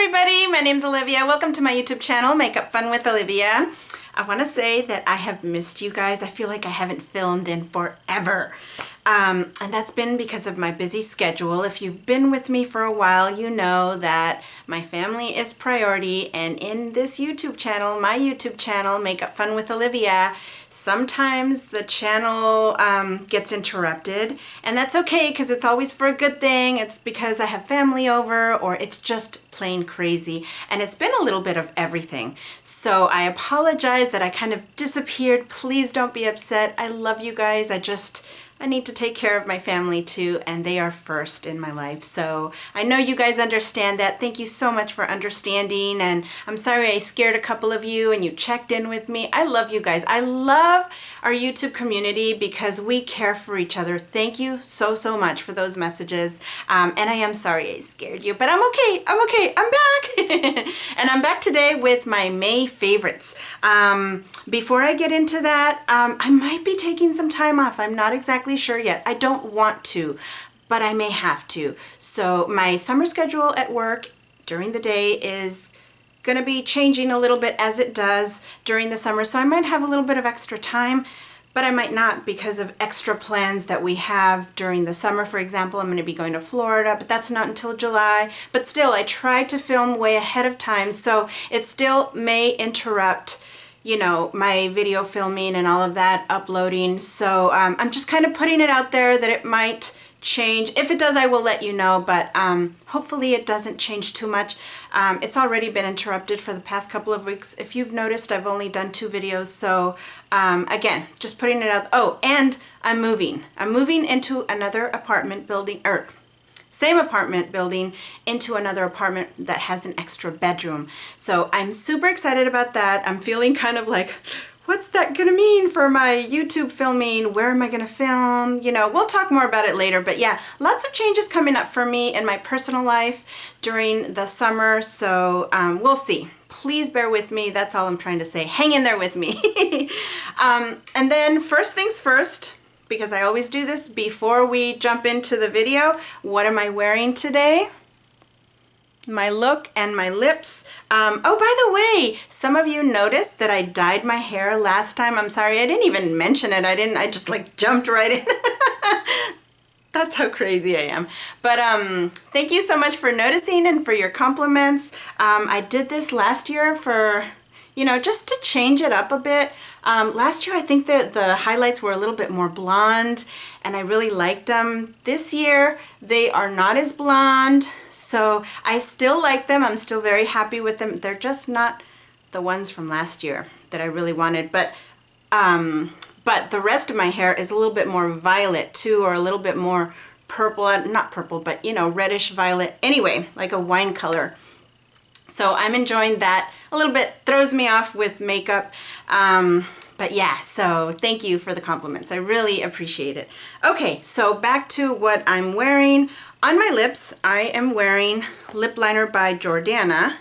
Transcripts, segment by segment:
everybody, my name's Olivia. Welcome to my YouTube channel, Makeup Fun with Olivia. I want to say that I have missed you guys. I feel like I haven't filmed in forever. And that's been because of my busy schedule. If you've been with me for a while, you know that my family is priority, and in this YouTube channel, my YouTube channel, Makeup Fun with Olivia, sometimes the channel gets interrupted, and that's okay because it's always for a good thing. It's because I have family over, or it's just plain crazy, and it's been a little bit of everything. So I apologize that I kind of disappeared. Please don't be upset. I love you guys. I need to take care of my family too, and they are first in my life. So I know you guys understand that. Thank you so much for understanding, and I'm sorry I scared a couple of you and you checked in with me. I love you guys. I love our YouTube community because we care for each other. Thank you so much for those messages. And I am sorry I scared you, but I'm okay. I'm back. And I'm back today with my May favorites. Before I get into that, I might be taking some time off. I'm not exactly sure yet. I don't want to, but I may have to. So my summer schedule at work during the day is going to be changing a little bit, as it does during the summer. So I might have a little bit of extra time, but I might not because of extra plans that we have during the summer. For example, I'm going to be going to Florida, but that's not until July. But still, I try to film way ahead of time, so it still may interrupt, you know, my video filming and all of that uploading. So I'm just kind of putting it out there that it might change. If it does, I will let you know, but hopefully it doesn't change too much. It's already been interrupted for the past couple of weeks. If you've noticed, I've only done 2 videos. So again, just putting it out. Oh, and I'm moving. I'm moving into another apartment building, or same apartment building, into another apartment that has an extra bedroom. So I'm super excited about that. I'm feeling kind of like, what's that gonna mean for my YouTube filming? Where am I gonna film? You know, we'll talk more about it later, but yeah, lots of changes coming up for me in my personal life during the summer. So we'll see. Please bear with me. That's all I'm trying to say. Hang in there with me. And then first things first, because I always do this before we jump into the video, what am I wearing today? My look and my lips. Oh, by the way, some of you noticed that I dyed my hair last time. I'm sorry, I didn't even mention it. I just like jumped right in. That's how crazy I am. But thank you so much for noticing and for your compliments. I did this last year for, you know, just to change it up a bit. Last year, I think that the highlights were a little bit more blonde, and I really liked them. This year, they are not as blonde, so I still like them. I'm still very happy with them. They're just not the ones from last year that I really wanted. But the rest of my hair is a little bit more violet too, or a little bit more purple, not purple, but you know, reddish violet. Anyway, like a wine color. So I'm enjoying that. A little bit throws me off with makeup. But yeah, so thank you for the compliments. I really appreciate it. Okay, so back to what I'm wearing. On my lips, I am wearing lip liner by Jordana,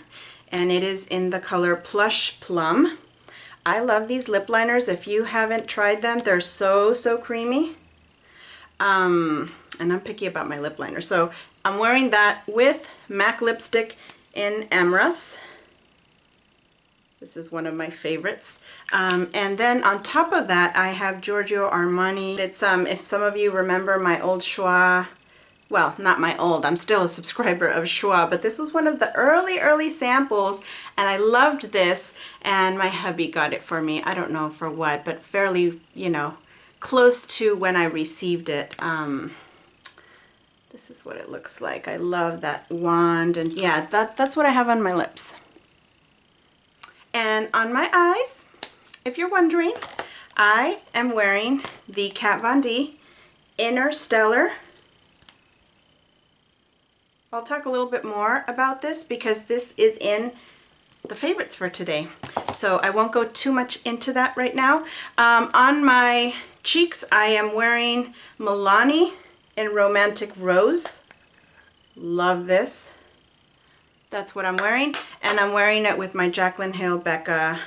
and it is in the color Plush Plum. I love these lip liners. If you haven't tried them, they're so creamy. And I'm picky about my lip liner. So I'm wearing that with MAC lipstick in Amorous. This is one of my favorites. And then on top of that, I have Giorgio Armani. It's if some of you remember my old schwa, well, not my old, I'm still a subscriber of schwa, but this was one of the early samples, and I loved this, and my hubby got it for me. I don't know for what, but fairly, you know, close to when I received it. This is what it looks like. I love that wand, and yeah, that's what I have on my lips. And on my eyes, if you're wondering, I am wearing the Kat Von D Innerstellar. I'll talk a little bit more about this because this is in the favorites for today. So I won't go too much into that right now. On my cheeks, I am wearing Milani in Romantic Rose. Love this. That's what I'm wearing, and I'm wearing it with my Jaclyn Hill Becca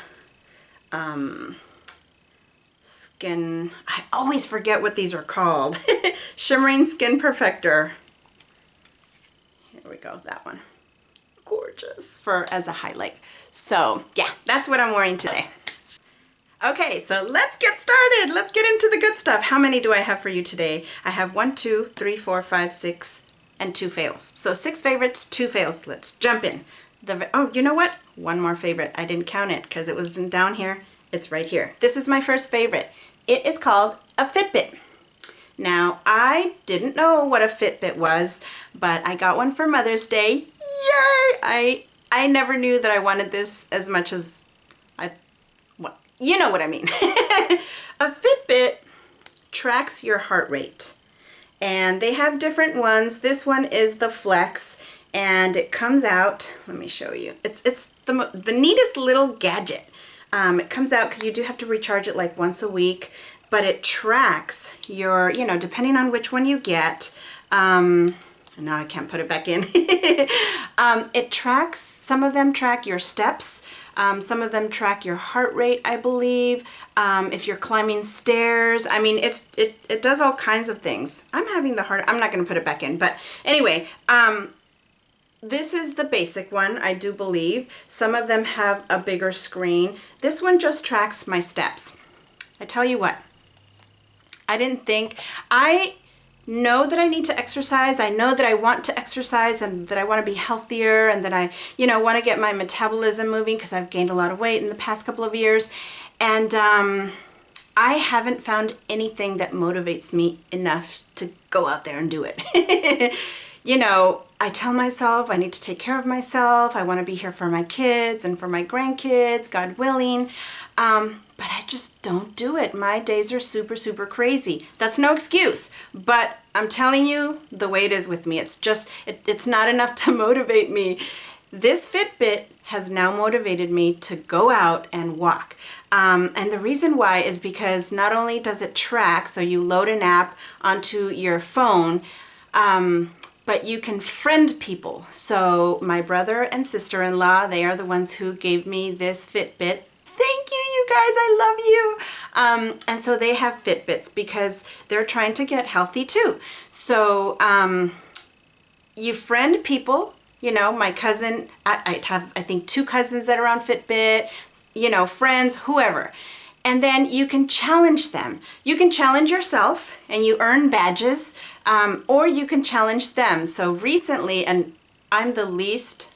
skin. I always forget what these are called. Shimmering Skin Perfector. Here we go, that one. gorgeous for as a highlight. So yeah, that's what I'm wearing today. Okay, so let's get started. Let's get into the good stuff. How many do I have for you today? I have 1, 2, 3, 4, 5, 6, and 2 fails. So 6 favorites, 2 fails. Let's jump in. Oh, you know what? One more favorite. I didn't count it because it was down here. It's right here. This is my first favorite. It is called a FitBit. Now, I didn't know what a FitBit was, but I got one for Mother's Day. Yay! I never knew that I wanted this as much as you know what I mean. A Fitbit tracks your heart rate, and they have different ones. This one is the Flex, and it comes out, let me show you. It's the neatest little gadget. It comes out because you do have to recharge it like once a week, but it tracks your, you know, depending on which one you get. Now I can't put it back in. It tracks, some of them track your steps. Some of them track your heart rate, I believe. If you're climbing stairs, I mean, it does all kinds of things. I'm not going to put it back in, but anyway, this is the basic one, I do believe. Some of them have a bigger screen. This one just tracks my steps. I tell you what, I know that I need to exercise. I know that I want to exercise and that I want to be healthier and that I, you know, want to get my metabolism moving because I've gained a lot of weight in the past couple of years. And I haven't found anything that motivates me enough to go out there and do it. You know, I tell myself I need to take care of myself. I want to be here for my kids and for my grandkids, God willing. But I just don't do it. My days are super, super crazy. That's no excuse, but I'm telling you the way it is with me. It's just, it's not enough to motivate me. This Fitbit has now motivated me to go out and walk. And the reason why is because not only does it track, so you load an app onto your phone, but you can friend people. So my brother and sister-in-law, they are the ones who gave me this Fitbit. Thank you, you guys, I love you. And so they have Fitbits because they're trying to get healthy too. So you friend people, you know, my cousin, I have, I think 2 cousins that are on Fitbit, you know, friends, whoever. And then you can challenge them. You can challenge yourself and you earn badges, or you can challenge them. So recently, and I'm the least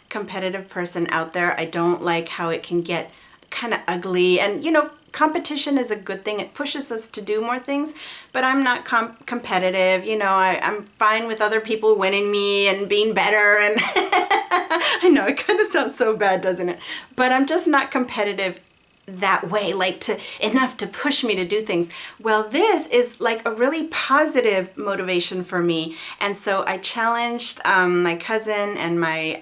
competitive person out there. I don't like how it can get kind of ugly, and you know, competition is a good thing. It pushes us to do more things, but I'm not competitive. You know, I'm fine with other people winning me and being better, and I know it kind of sounds so bad, doesn't it? But I'm just not competitive that way, like enough to push me to do things. Well, this is like a really positive motivation for me, and so I challenged my cousin and my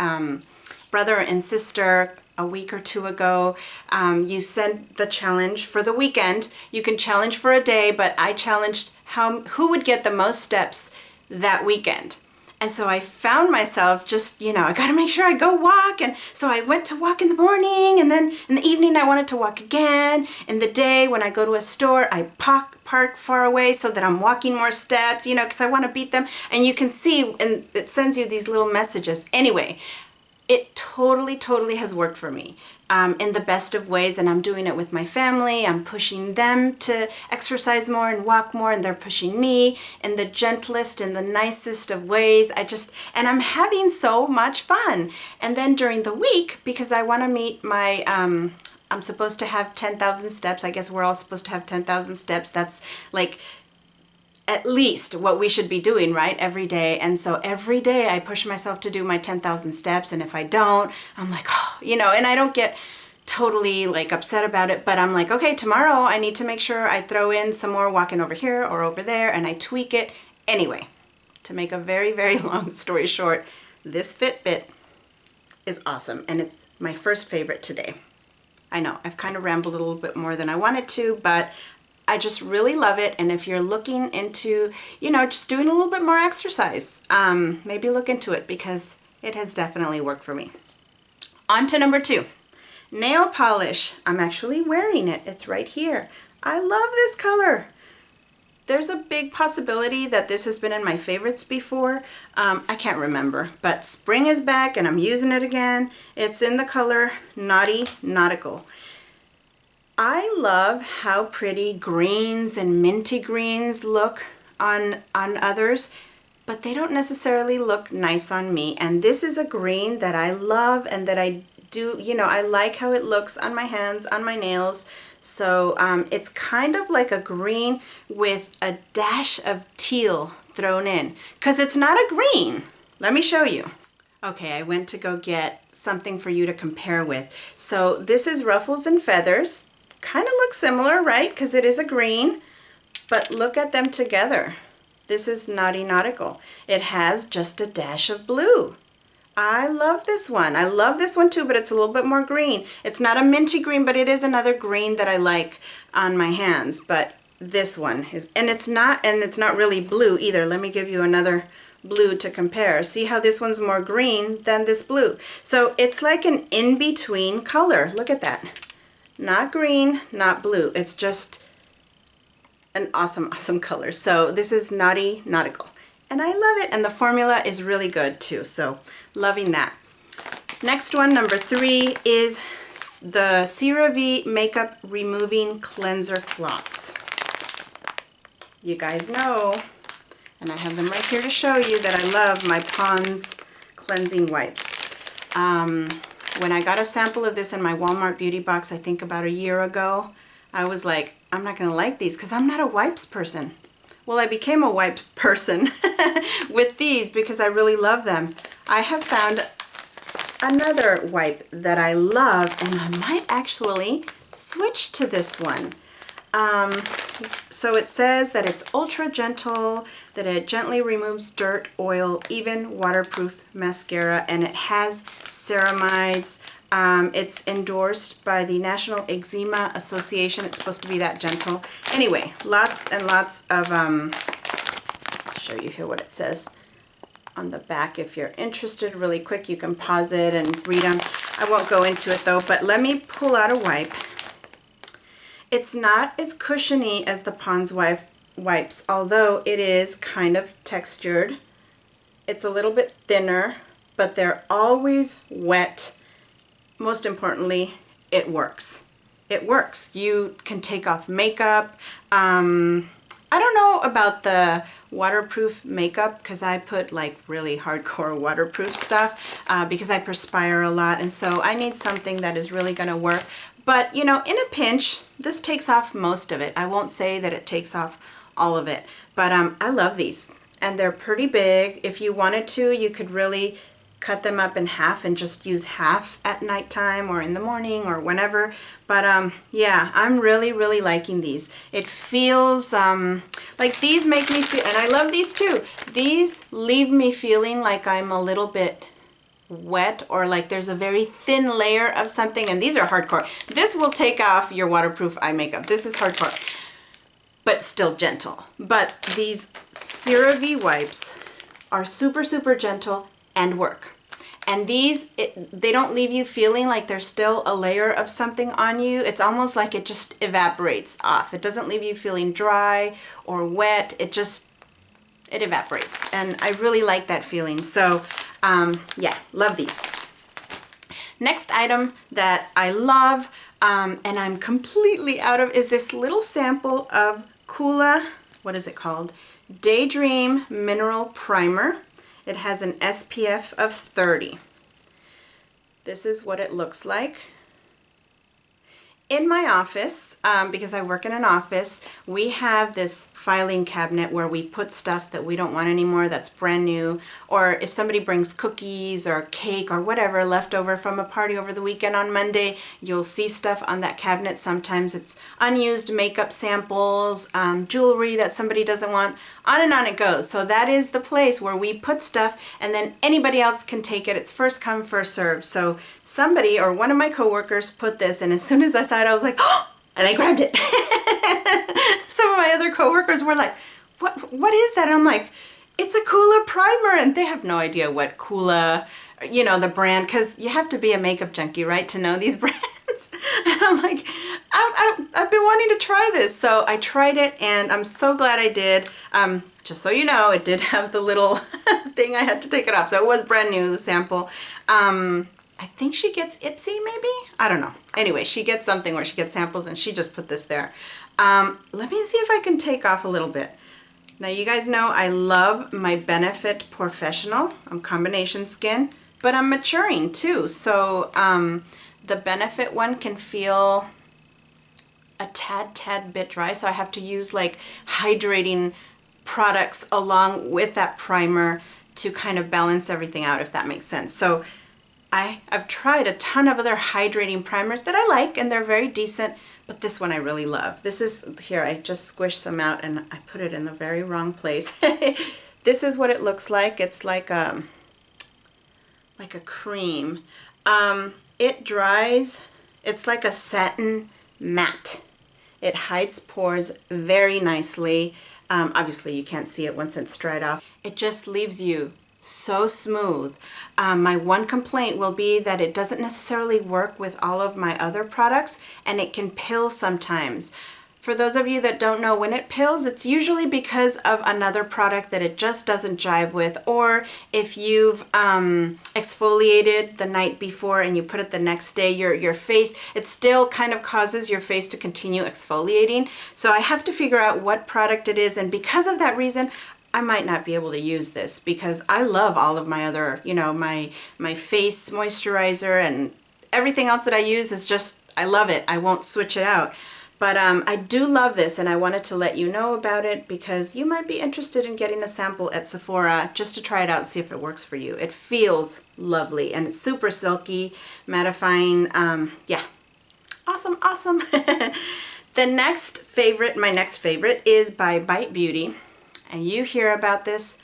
brother and sister a week or 2 ago. You sent the challenge for the weekend. You can challenge for a day, but I challenged who would get the most steps that weekend. And so I found myself just, you know, I got to make sure I go walk. And so I went to walk in the morning, and then in the evening I wanted to walk again. In the day when I go to a store, I park far away so that I'm walking more steps, you know, because I want to beat them. And you can see, and it sends you these little messages. Anyway, it totally has worked for me in the best of ways, and I'm doing it with my family. I'm pushing them to exercise more and walk more, and they're pushing me in the gentlest and the nicest of ways. And I'm having so much fun. And then during the week, because I want to meet my, I'm supposed to have 10,000 steps. I guess we're all supposed to have 10,000 steps. That's like at least what we should be doing, right? Every day. And so every day I push myself to do my 10,000 steps. And if I don't, I'm like, oh, you know, and I don't get totally like upset about it, but I'm like, okay, tomorrow I need to make sure I throw in some more walking over here or over there, and I tweak it. Anyway, to make a very, very long story short, this Fitbit is awesome. And it's my first favorite today. I know I've kind of rambled a little bit more than I wanted to, but I just really love it. And if you're looking into, you know, just doing a little bit more exercise, maybe look into it because it has definitely worked for me. On to number 2, nail polish. I'm actually wearing it. It's right here. I love this color. there's a big possibility that this has been in my favorites before. I can't remember, but spring is back and I'm using it again. It's in the color Naughty Nautical. I love how pretty greens and minty greens look on others, but they don't necessarily look nice on me. And this is a green that I love and that I do, you know, I like how it looks on my hands, on my nails. So it's kind of like a green with a dash of teal thrown in, because it's not a green. Let me show you. Okay, I went to go get something for you to compare with. So this is Ruffles and Feathers. Kind of looks similar, right? Because it is a green, but look at them together. This is Naughty Nautical. It has just a dash of blue. I love this one. I love this one too, but it's a little bit more green. It's not a minty green, but it is another green that I like on my hands. But this one is, and it's not really blue either. Let me give you another blue to compare. See how this one's more green than this blue. So it's like an in-between color. Look at that. Not green, not blue. It's just an awesome, awesome color. So this is Naughty Nautical. And I love it. And the formula is really good too. So loving that. Next one, number 3, is the CeraVe Makeup Removing Cleanser Cloths. You guys know, and I have them right here to show you, that I love my Pond's cleansing wipes. When I got a sample of this in my Walmart beauty box, I think about a year ago, I was like, I'm not gonna like these because I'm not a wipes person. Well, I became a wipes person with these because I really love them. I have found another wipe that I love, and I might actually switch to this one. So it says that it's ultra gentle, that it gently removes dirt, oil, even waterproof mascara, and it has ceramides. It's endorsed by the National Eczema Association. It's supposed to be that gentle. Anyway, lots and lots of, I'll show you here what it says on the back. If you're interested really quick, you can pause it and read them. I won't go into it though, but let me pull out a wipe. It's not as cushiony as the Pond's wipes, although it is kind of textured. It's a little bit thinner, but they're always wet. Most importantly, it works. It works. You can take off makeup. I don't know about the waterproof makeup because I put like really hardcore waterproof stuff because I perspire a lot, and so I need something that is really going to work. But you know, in a pinch, this takes off most of it. I won't say that it takes off all of it, but I love these, and they're pretty big. If you wanted to, you could really cut them up in half and just use half at nighttime or in the morning or whenever. But yeah, I'm really, really liking these. It feels like these make me feel, and I love these too. These leave me feeling like I'm a little bit wet, or like there's a very thin layer of something, and these are hardcore. This will take off your waterproof eye makeup. This is hardcore, but still gentle. But these CeraVe wipes are super, super gentle and work. And these, they don't leave you feeling like there's still a layer of something on you. It's almost like it just evaporates off. It doesn't leave you feeling dry or wet. It evaporates. And I really like that feeling. So yeah, love these. Next item that I love, and I'm completely out of, is this little sample of Coola, what is it called? Daydream Mineral Primer. It has an SPF of 30. This is what it looks like. In my office, because I work in an office, we have this filing cabinet where we put stuff that we don't want anymore that's brand new, or if somebody brings cookies or cake or whatever left over from a party over the weekend on Monday, you'll see stuff on that cabinet. Sometimes it's unused makeup samples, jewelry that somebody doesn't want, on it goes. So that is the place where we put stuff, and then anybody else can take it. It's first come, first serve. So somebody, or one of my coworkers, put this, and as soon as I saw it, I was like, oh, and I grabbed it. Some of my other coworkers were like, what is that? And I'm like, it's a Coola primer, and they have no idea what Coola, you know, the brand, because you have to be a makeup junkie, right, to know these brands. And I'm like, I've been wanting to try this, so I tried it and I'm so glad I did. Just so you know, it did have the little thing I had to take it off, so it was brand new, the sample. I think she gets Ipsy maybe? I don't know. Anyway, she gets something where she gets samples and she just put this there. Let me see if I can take off a little bit. Now you guys know I love my Benefit Professional. I'm combination skin, but I'm maturing too. So the Benefit one can feel a tad bit dry. So I have to use like hydrating products along with that primer to kind of balance everything out, if that makes sense. So I've tried a ton of other hydrating primers that I like and they're very decent, but this one I really love. This is, here, I just squished some out and I put it in the very wrong place. This is what it looks like. It's like a cream. It dries, it's like a satin matte. It hides pores very nicely. Obviously you can't see it once it's dried off. It just leaves you so smooth. My one complaint will be that it doesn't necessarily work with all of my other products and it can pill sometimes. For those of you that don't know, when it pills, it's usually because of another product that it just doesn't jive with, or if you've exfoliated the night before and you put it the next day, your face, it still kind of causes your face to continue exfoliating. So I have to figure out what product it is, and because of that reason, I might not be able to use this because I love all of my other, you know, my face moisturizer and everything else that I use is just, I love it. I won't switch it out. But I do love this and I wanted to let you know about it because you might be interested in getting a sample at Sephora just to try it out and see if it works for you. It feels lovely and it's super silky, mattifying. Yeah, awesome, awesome. The next favorite, my next favorite is by Bite Beauty. And you hear about this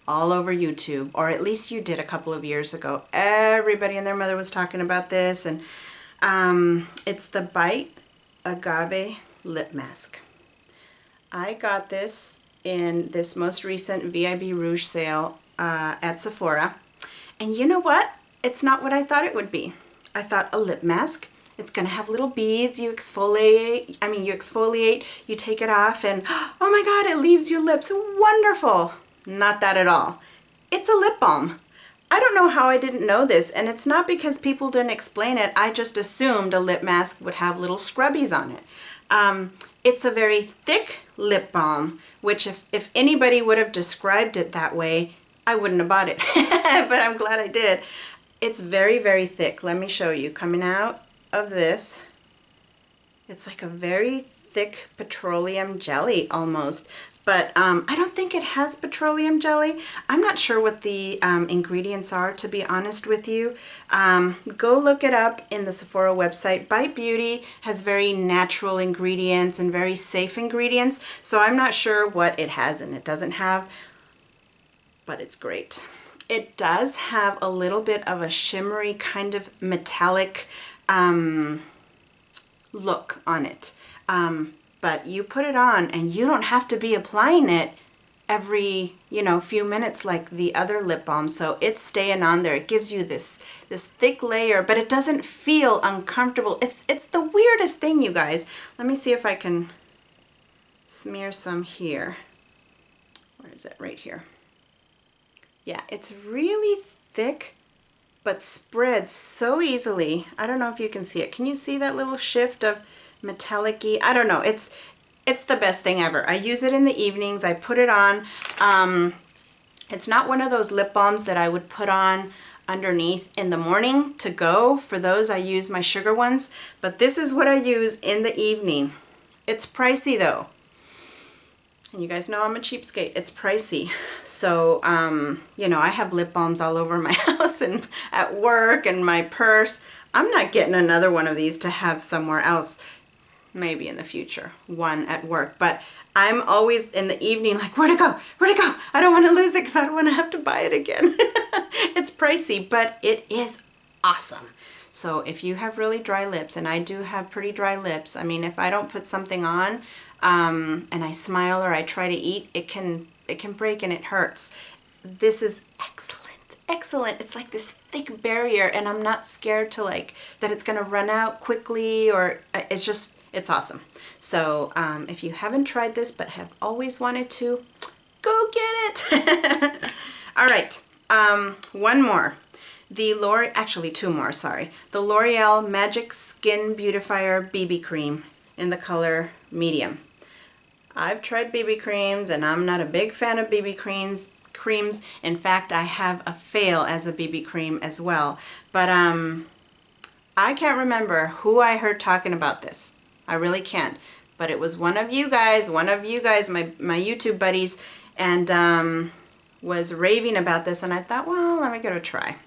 all over YouTube, or at least you did a couple of years ago. Everybody and their mother was talking about this, and it's the Bite Agave Lip Mask. I got this in this most recent VIB Rouge sale at Sephora, and you know what? It's not what I thought it would be. I thought a lip mask. It's gonna have little beads, you exfoliate, you take it off and oh my God, it leaves your lips wonderful. Not that at all. It's a lip balm. I don't know how I didn't know this, and it's not because people didn't explain it. I just assumed a lip mask would have little scrubbies on it. It's a very thick lip balm, which if anybody would have described it that way, I wouldn't have bought it, but I'm glad I did. It's very, very thick. Let me show you. Coming out of this, it's like a very thick petroleum jelly almost, but I don't think it has petroleum jelly. I'm not sure what the ingredients are, to be honest with you. Go look it up in the Sephora website. Bite Beauty has very natural ingredients and very safe ingredients, so I'm not sure what it has and it doesn't have, but it's great. It does have a little bit of a shimmery kind of metallic look on it, but you put it on and you don't have to be applying it every, you know, few minutes like the other lip balm. So it's staying on there. It gives you this thick layer, but it doesn't feel uncomfortable. It's the weirdest thing, you guys. Let me see if I can smear some here. Where is it? Right here. Yeah, it's really thick, but spreads so easily. I don't know if you can see it. Can you see that little shift of metallic-y? I don't know. It's the best thing ever. I use it in the evenings. I put it on. It's not one of those lip balms that I would put on underneath in the morning to go. For those, I use my sugar ones, but this is what I use in the evening. It's pricey though. And you guys know I'm a cheapskate. It's pricey. So, you know, I have lip balms all over my house and at work and my purse. I'm not getting another one of these to have somewhere else, maybe in the future, one at work. But I'm always in the evening like, where'd it go? Where'd it go? I don't want to lose it because I don't want to have to buy it again. It's pricey, but it is awesome. So if you have really dry lips, and I do have pretty dry lips, I mean, if I don't put something on, and I smile or I try to eat, it can break and it hurts. This is excellent, excellent. It's like this thick barrier, and I'm not scared to like that it's gonna run out quickly, or it's just, It's awesome. So if you haven't tried this but have always wanted to, go get it. All right, one more. Actually two more, sorry. The L'Oreal Magic Skin Beautifier BB Cream in the color medium. I've tried BB creams and I'm not a big fan of BB creams. In fact, I have a fail as a BB cream as well. But I can't remember who I heard talking about this. I really can't. But it was one of you guys, my YouTube buddies, and was raving about this, and I thought, well, let me give it a try.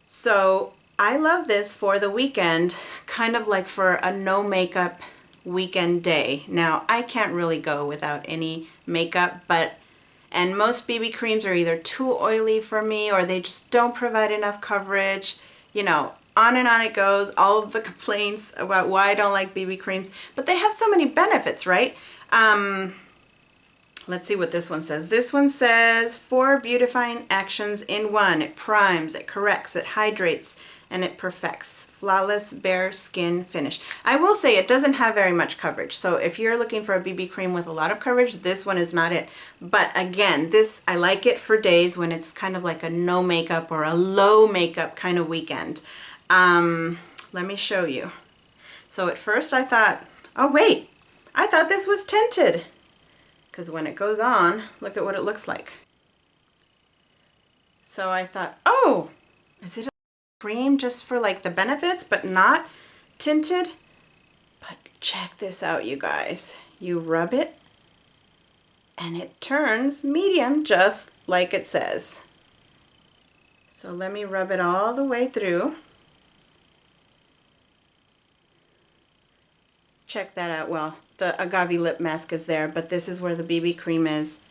So I love this for the weekend, kind of like for a no makeup weekend day. Now, I can't really go without any makeup, and most BB creams are either too oily for me or they just don't provide enough coverage. You know, on and on it goes, all of the complaints about why I don't like BB creams, but they have so many benefits, right? Let's see what this one says. This one says 4 beautifying actions in one. It primes, it corrects, it hydrates, and it perfects. Flawless bare skin finish. I will say it doesn't have very much coverage. So if you're looking for a BB cream with a lot of coverage, this one is not it. But again, I like it for days when it's kind of like a no makeup or a low makeup kind of weekend. Let me show you. So at first I thought, oh wait, I thought this was tinted. Because when it goes on, look at what it looks like. So I thought, oh, is it a cream just for like the benefits, but not tinted? But check this out, you guys. You rub it, and it turns medium, just like it says. So let me rub it all the way through. Check that out. Well, the Agave lip mask is there, but this is where the BB cream is.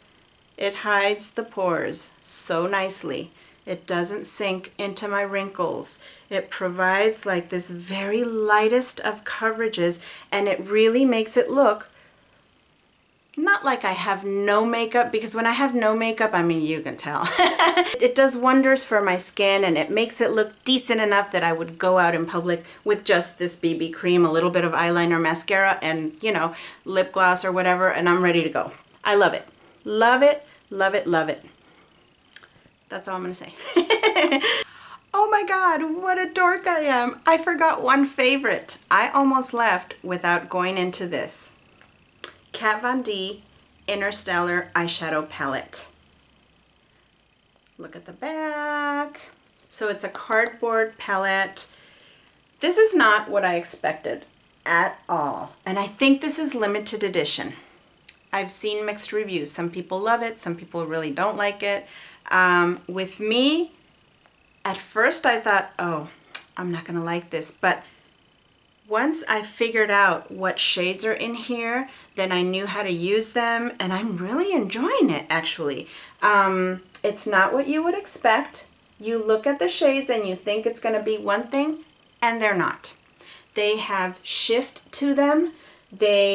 It hides the pores so nicely. It doesn't sink into my wrinkles. It provides like this very lightest of coverages, and it really makes it look not like I have no makeup, because when I have no makeup, I mean, you can tell. It does wonders for my skin, and it makes it look decent enough that I would go out in public with just this BB cream, a little bit of eyeliner, mascara, and, you know, lip gloss or whatever, and I'm ready to go. I love it. Love it, love it, love it. That's all I'm gonna say. Oh my God, what a dork I am. I forgot one favorite. I almost left without going into this. Kat Von D Innerstellar eyeshadow palette. Look at the back. So it's a cardboard palette. This is not what I expected at all. And I think this is limited edition. I've seen mixed reviews. Some people love it, some people really don't like it. With me, at first I thought, oh, I'm not gonna like this, but once I figured out what shades are in here, then I knew how to use them, and I'm really enjoying it, actually. It's not what you would expect. You look at the shades and you think it's gonna be one thing, and they're not. They have shift to them.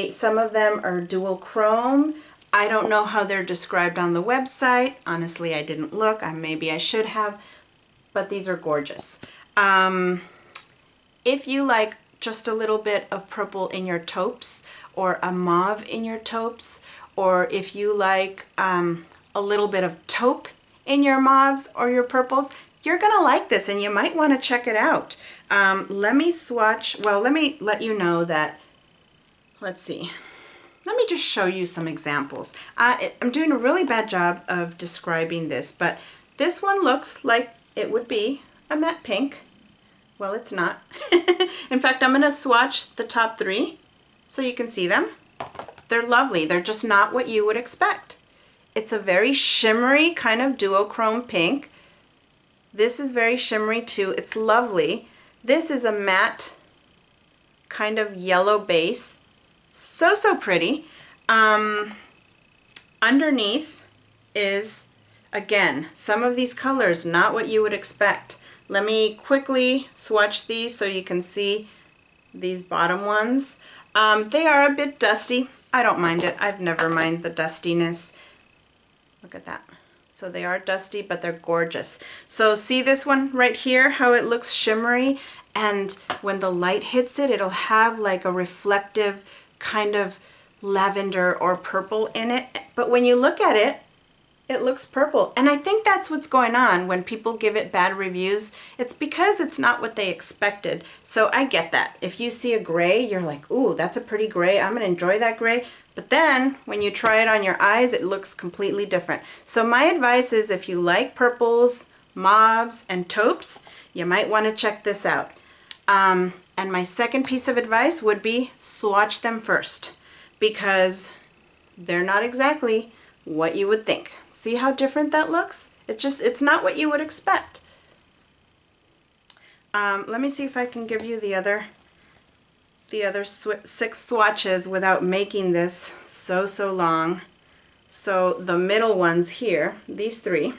Some of them are dual chrome. I don't know how they're described on the website. Honestly, I didn't look. Maybe I should have, but these are gorgeous. If you like just a little bit of purple in your taupes, or a mauve in your taupes, or if you like a little bit of taupe in your mauves or your purples, you're gonna like this, and you might want to check it out. Let me swatch. Well, let me let you know that, let's see. Let me just show you some examples. I'm doing a really bad job of describing this, but this one looks like it would be a matte pink. Well, it's not. In fact, I'm gonna swatch the top 3 so you can see them. They're lovely. They're just not what you would expect. It's a very shimmery kind of duochrome pink. This is very shimmery too. It's lovely. This is a matte kind of yellow base. So, so pretty. Underneath is, again, some of these colors, not what you would expect. Let me quickly swatch these so you can see these bottom ones. They are a bit dusty. I don't mind it. I've never minded the dustiness. Look at that. So they are dusty, but they're gorgeous. So see this one right here, how it looks shimmery? And when the light hits it, it'll have like a reflective kind of lavender or purple in it. But when you look at it, it looks purple. And I think that's what's going on when people give it bad reviews. It's because it's not what they expected. So I get that. If you see a gray, you're like, ooh, that's a pretty gray. I'm gonna enjoy that gray. But then when you try it on your eyes, it looks completely different. So my advice is if you like purples, mauves, and taupes, you might want to check this out. And my second piece of advice would be swatch them first, because they're not exactly what you would think. See how different that looks? It's not what you would expect. Let me see if I can give you the other 6 swatches without making this so long. So the middle ones here, these 3,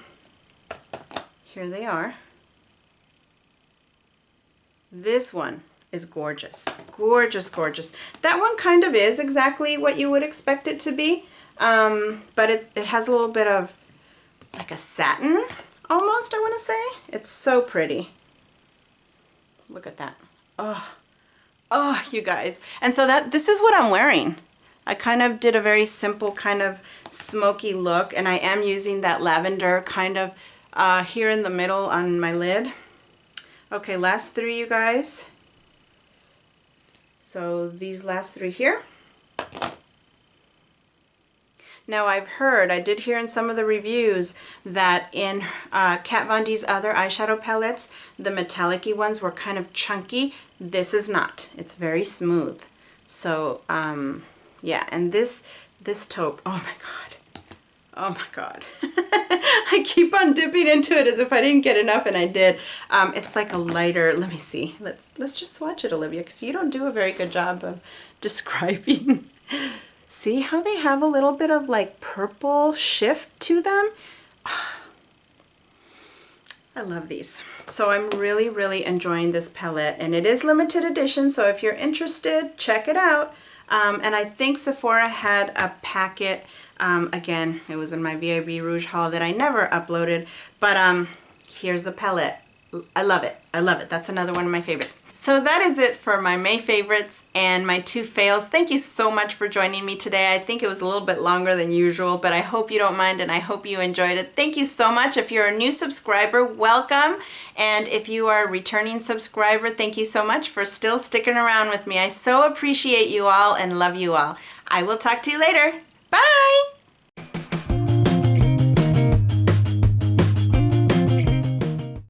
here they are. This one is gorgeous, gorgeous, gorgeous. That one kind of is exactly what you would expect it to be, but it has a little bit of like a satin almost, I want to say. It's so pretty. Look at that. Oh, you guys. And so this is what I'm wearing. I kind of did a very simple kind of smoky look, and I am using that lavender kind of here in the middle on my lid. Okay, last 3, you guys. So these last 3 here. Now I did hear in some of the reviews that in Kat Von D's other eyeshadow palettes, the metallic-y ones were kind of chunky. This is not. It's very smooth. So yeah, and this taupe, oh my god. Oh my god. I keep on dipping into it as if I didn't get enough, and I did. It's like a lighter, let me see. Let's just swatch it, Olivia, because you don't do a very good job of describing. See how they have a little bit of like purple shift to them? I love these. So I'm really, really enjoying this palette, and it is limited edition, so if you're interested, check it out. And I think Sephora had a packet, again, it was in my VIB Rouge haul that I never uploaded, but here's the palette. I love it. I love it. That's another one of my favorites. So that is it for my May favorites and my 2 fails. Thank you so much for joining me today. I think it was a little bit longer than usual, but I hope you don't mind and I hope you enjoyed it. Thank you so much. If you're a new subscriber, welcome. And if you are a returning subscriber, thank you so much for still sticking around with me. I so appreciate you all and love you all. I will talk to you later. Bye!